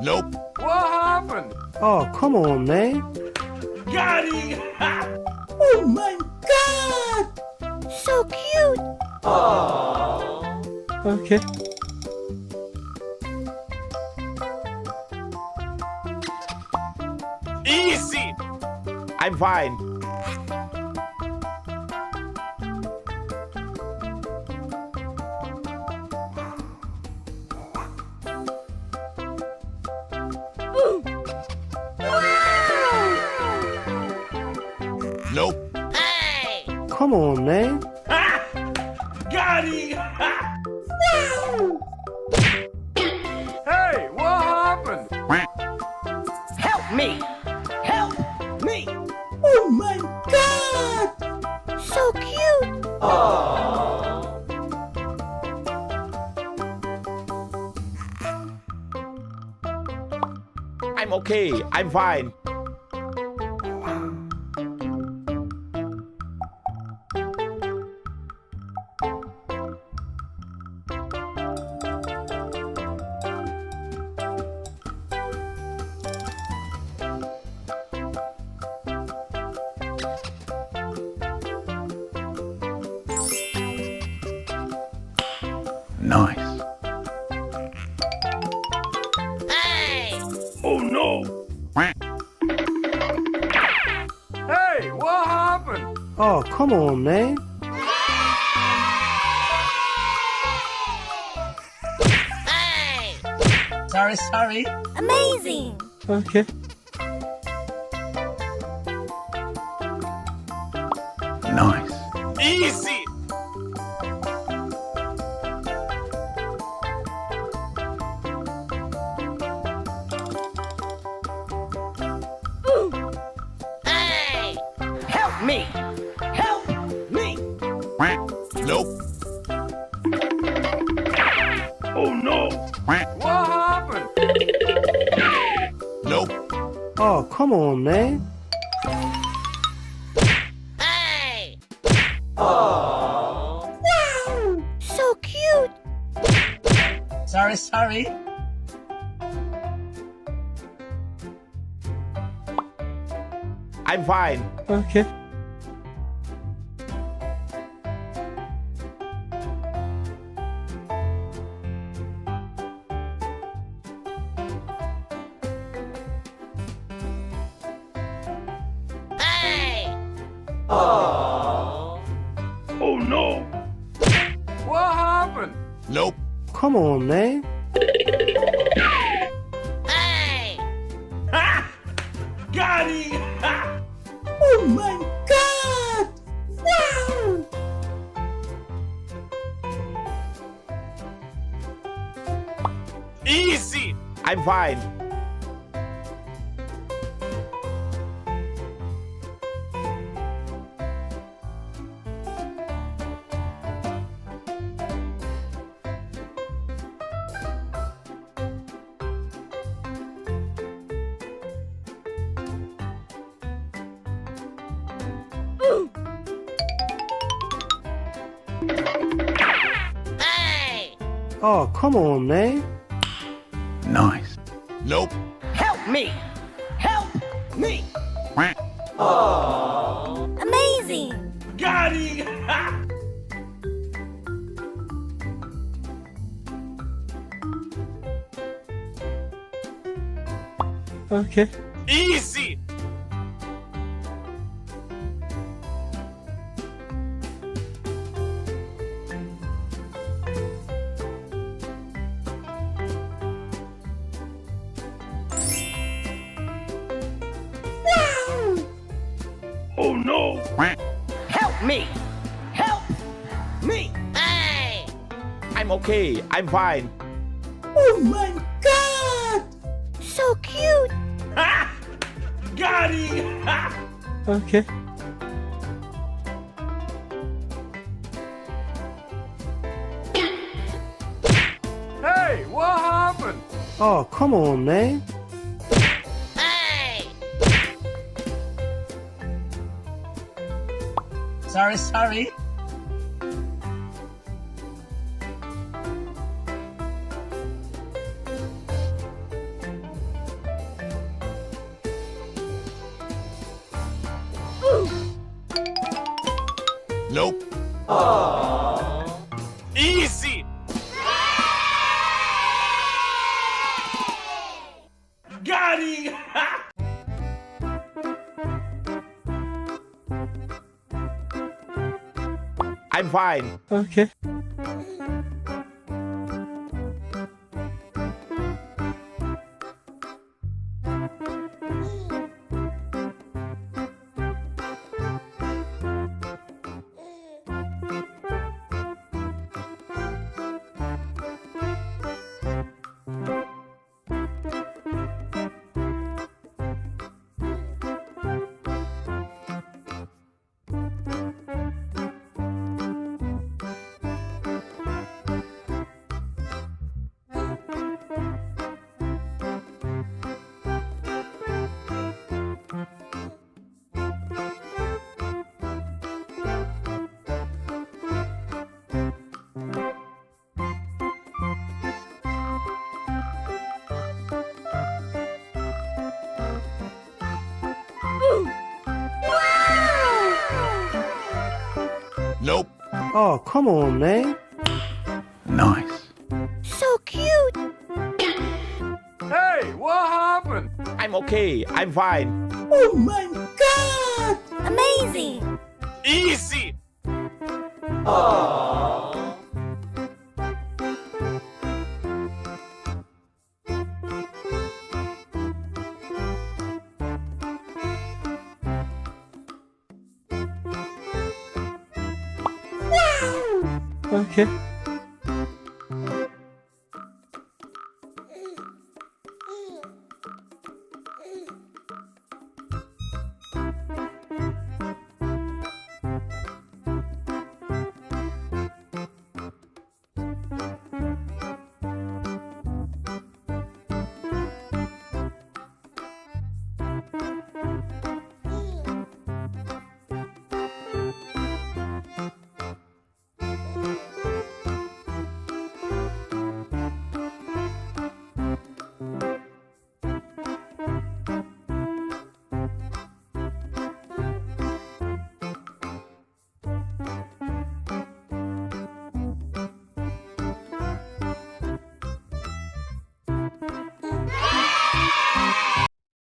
Nope. What happened? Oh, come on, man. Got him! Oh my God! So cute! Okay. Easy. I'm fine. Nope. Come on, man. Got him! Hey, what happened? Help me! Help me! Oh my God! So cute! I'm okay. I'm fine. Nice. Oh no! Hey, what happened? Oh, come on, man. Sorry. Amazing! Okay. Nice. Easy. Help me! Help me! Nope. Oh no! What happened? Nope. Oh, come on, man. So cute! Sorry. I'm fine. Okay. Oh no! What happened? Nope. Come on, man. Got him! Oh my God! Wow! Easy. I'm fine. Oh, come on, man. Nice. Nope. Help me! Help me! Amazing! Got him! Okay. Easy. Oh no! Help me! Help me! I'm okay. I'm fine. Oh my God! So cute! Got him! Okay. Hey, what happened? Oh, come on, man. Sorry. Nope. Easy. Got him! I'm fine. Okay. Nope. Oh, come on, man. Nice. So cute. Hey, what happened? I'm okay. I'm fine. Oh my God! Amazing. Easy. Okay.